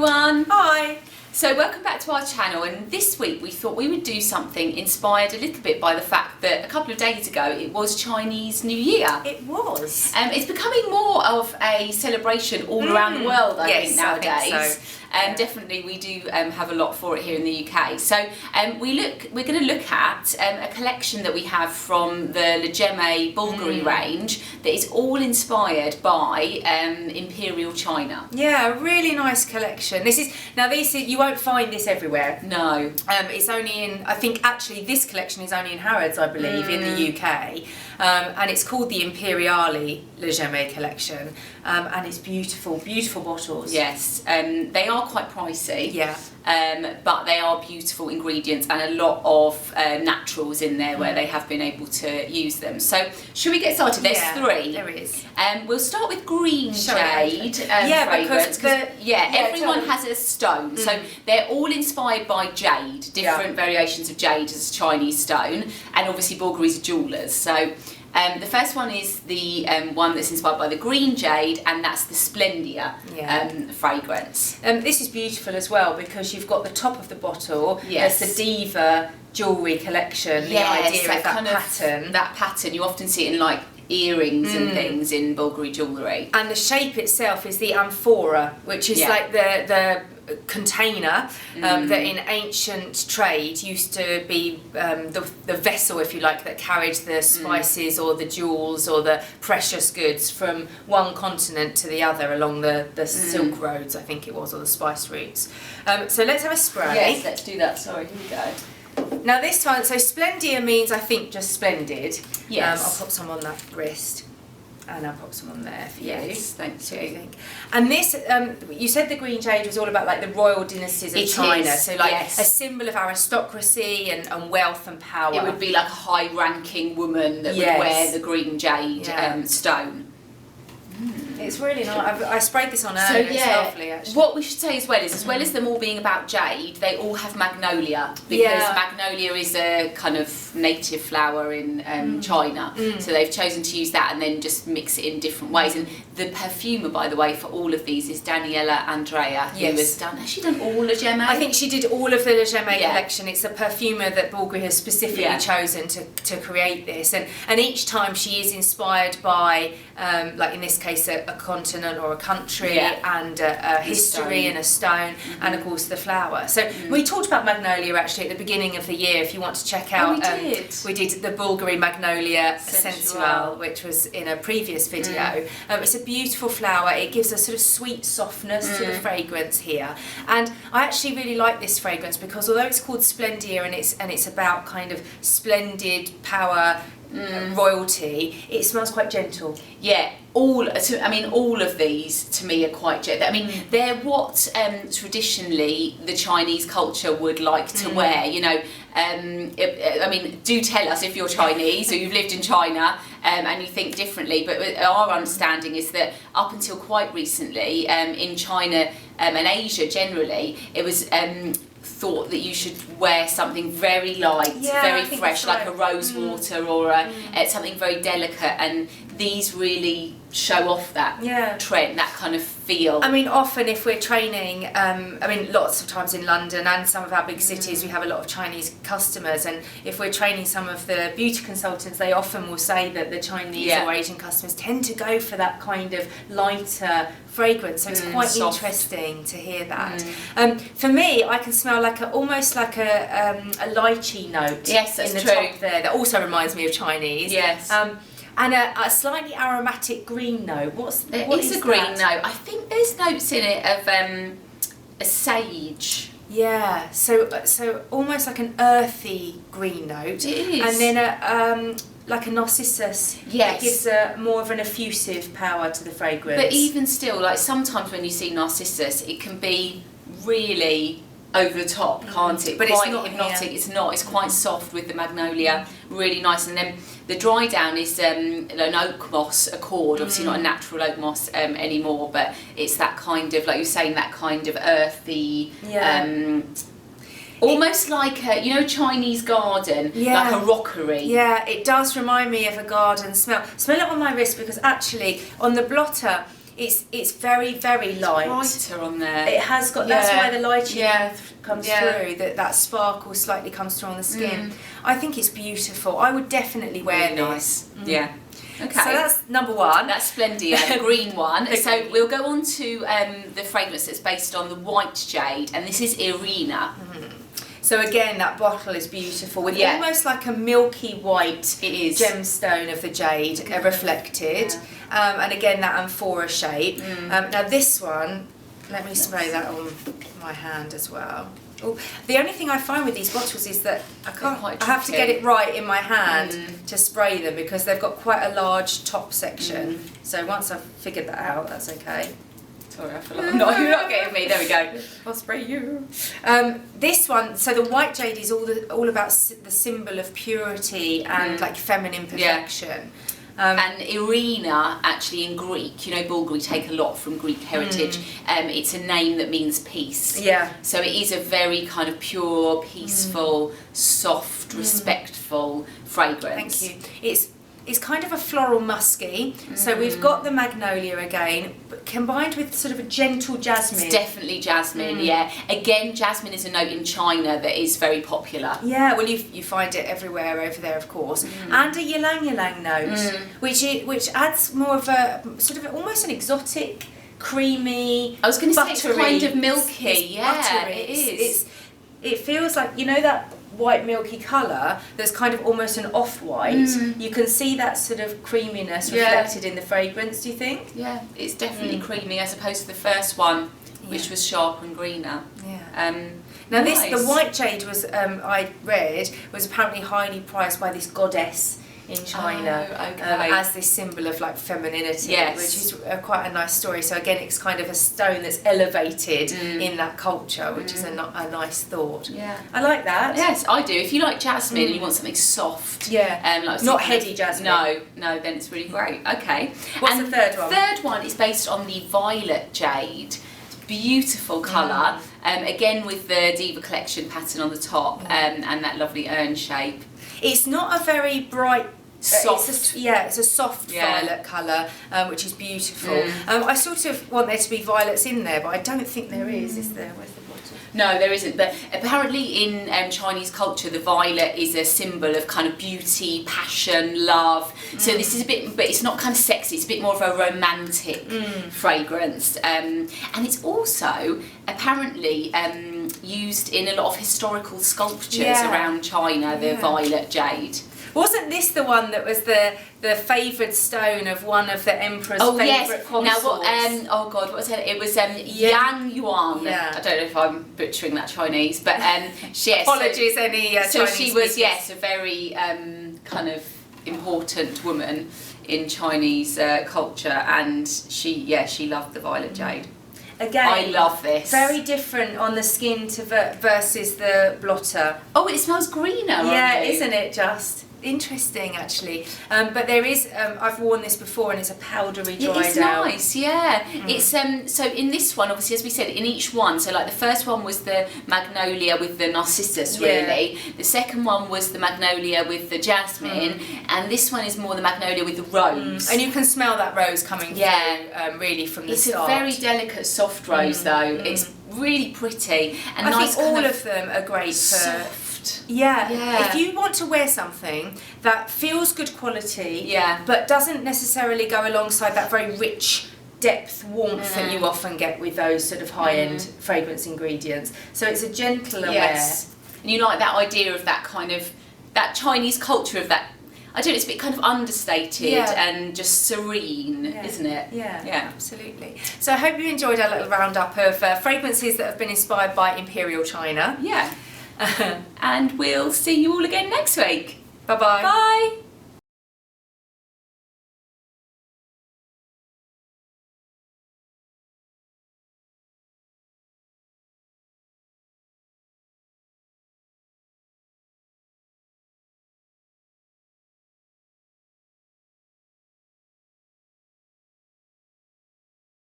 everyone! Hi! So welcome back to our channel, and this week we thought we would do something inspired a little bit by the fact that a couple of days ago it was Chinese New Year. It was. It's becoming more of a celebration all around the world, I think, nowadays. I think so. Definitely we do have a lot for it here in the UK. So we're going to look at a collection that we have from the Jade Bulgari range that is all inspired by Imperial China. Yeah, a really nice collection. You won't find this everywhere. No. It's only in, I think actually this collection is only in Harrods, I believe, in the UK. And it's called the Imperiali Jade collection. And it's beautiful, beautiful bottles. Yes, they are quite pricey. Yeah. But they are beautiful ingredients and a lot of naturals in there where they have been able to use them. So should we get started? There's three. There is. We'll start with green jade because everyone has a stone. So they're all inspired by jade, different variations of jade as a Chinese stone, and obviously Bulgari's jewellers. So the first one is the one that's inspired by the green jade, and that's the Splendor fragrance. This is beautiful as well because you've got the top of the bottle. Yes. There's the Diva jewellery collection. The idea of that pattern. You often see it in like earrings and things in Bulgari jewellery. And the shape itself is the amphora, which is like the container that in ancient trade used to be the vessel, if you like, that carried the spices or the jewels or the precious goods from one continent to the other along the Silk Roads, I think it was, or the spice routes. So let's have a spray. Yes, let's do that. Sorry, here we go. Now this one, so Splendor means, I think, just splendid. Yes. I'll pop some on that wrist. And I'll pop some on there for you. Yes, thank you. And this, you said the green jade was all about like the royal dynasties of China. So like a symbol of aristocracy and wealth and power. It would be like a high-ranking woman that would wear the green jade stone. It's really nice. I sprayed this on earlier. It's lovely, actually. What we should say as well is, as well as them all being about jade, they all have magnolia, because magnolia is a kind of native flower in China. So they've chosen to use that and then just mix it in different ways. And the perfumer, by the way, for all of these is Daniela Andrea, who has she done all the Jade? I think she did all of the Jade collection. It's a perfumer that Bulgari has specifically chosen to create this. And each time she is inspired by, like in this case, a continent or a country and a history and a stone and of course the flower. So we talked about magnolia actually at the beginning of the year. If you want to check out, we did the Bulgari Magnolia Sensual, which was in a previous video. It's a beautiful flower. It gives a sort of sweet softness to the fragrance here, and I actually really like this fragrance because although it's called Splendor and it's about kind of splendid power, royalty, it smells quite gentle. Yeah, all of these to me are quite gentle. I mean, they're what traditionally the Chinese culture would like to wear. You know, do tell us if you're Chinese or you've lived in China and you think differently. But our understanding is that up until quite recently, in China and Asia generally, it was thought that you should wear something very light, very fresh, like a rose water or something very delicate, and these really show off that trend, that kind of feel. I mean, often if we're training, lots of times in London and some of our big cities, we have a lot of Chinese customers, and if we're training some of the beauty consultants, they often will say that the Chinese or Asian customers tend to go for that kind of lighter fragrance, so it's quite interesting to hear that. For me, I can smell almost like a lychee note in the top there. That also reminds me of Chinese. Yes. And a slightly aromatic what is a green note. I think there's notes in it of a sage. Yeah, so almost like an earthy green note. It is. And then like a narcissus. Yes. It gives more of an effusive power to the fragrance. But even still, like sometimes when you see narcissus, it can be really over the top, can't it? But quite it's not hypnotic. It's not. It's quite soft with the magnolia, really nice. And then the dry down is an oak moss accord. Obviously not a natural oak moss anymore, but it's that kind of, like you're saying, that kind of earthy. Almost like a, Chinese garden, like a rockery. Yeah, it does remind me of a garden smell. Smell it on my wrist because actually on the blotter it's very, very light. Brighter on there. It has got, that's why the lighting comes through, that sparkle slightly comes through on the skin. I think it's beautiful. I would definitely wear really this. Nice. Yeah. Okay. So that's number one. That's Splendida, the green one. So we'll go on to the fragrance that's based on the white jade, and this is Irina. So again, that bottle is beautiful with almost like a milky white gemstone of the jade reflected. And again, that amphora shape. Now this one, let me spray that on my hand as well. Ooh. The only thing I find with these bottles is that I have to get it right in my hand to spray them, because they've got quite a large top section. So once I've figured that out, that's okay. Sorry, I feel like you're not getting me. There we go. I'll spray you. This one, so the white jade is all about the symbol of purity and like feminine perfection. And Irina, actually in Greek, you know, Bulgari take a lot from Greek heritage. It's a name that means peace. Yeah. So it is a very kind of pure, peaceful, soft, respectful fragrance. Thank you. It's kind of a floral musky. So we've got the magnolia again, but combined with sort of a gentle jasmine. It's definitely jasmine, yeah. Again, jasmine is a note in China that is very popular. Yeah, well you find it everywhere over there, of course. And a ylang ylang note, which adds more of a sort of almost an exotic, creamy, I was going to say buttery, it's kind of milky. It's buttery. It is. It feels like, you know, that white milky colour that's kind of almost an off-white. You can see that sort of creaminess reflected in the fragrance, do you think? Yeah, it's definitely creamy as opposed to the first one, which was sharp and greener. Now the white jade was, I read, was apparently highly prized by this goddess in China as this symbol of like femininity, which is quite a nice story. So again, it's kind of a stone that's elevated in that culture, which is a nice thought. Yeah, I like that. Yes, I do. If you like jasmine and you want something soft, like not heady jasmine. No, then it's really great. Okay. What's the third one? The third one is based on the violet jade. Beautiful colour. Again with the Diva collection pattern on the top and that lovely urn shape. It's not a very bright. Soft. It's a soft violet colour, which is beautiful. I sort of want there to be violets in there, but I don't think there is there? Where's the bottle? No, there isn't. But apparently in Chinese culture, the violet is a symbol of kind of beauty, passion, love. So this is a bit, but it's not kind of sexy. It's a bit more of a romantic fragrance. And it's also apparently used in a lot of historical sculptures around China, the violet jade. Wasn't this the one that was the favoured stone of one of the emperor's favourite consorts? Now what was it? It was Yang Yuan. Yeah. I don't know if I'm butchering that Chinese, but apologies any Chinese so she was speakers. a very kind of important woman in Chinese culture, and she loved the violet jade. Again, I love this. Very different on the skin versus the blotter. Oh, it smells greener. Yeah, isn't it just? Interesting actually, but there is I've worn this before and it's a powdery dried out. It's nice, yeah. It's so in this one, obviously, as we said, in each one, so like the first one was the magnolia with the narcissus, really. The second one was the magnolia with the jasmine, and this one is more the magnolia with the rose. And you can smell that rose coming through really from the start. It's a very delicate soft rose though. It's really pretty and I nice. think all of them are great for if you want to wear something that feels good quality but doesn't necessarily go alongside that very rich depth warmth that you often get with those sort of high-end fragrance ingredients, so it's a gentler wear. And you like that idea of that kind of that Chinese culture of that, I don't know, it's a bit kind of understated and just serene, isn't it? Yeah, absolutely. So I hope you enjoyed our little roundup of fragrances that have been inspired by Imperial China. And we'll see you all again next week. Bye-bye. Bye.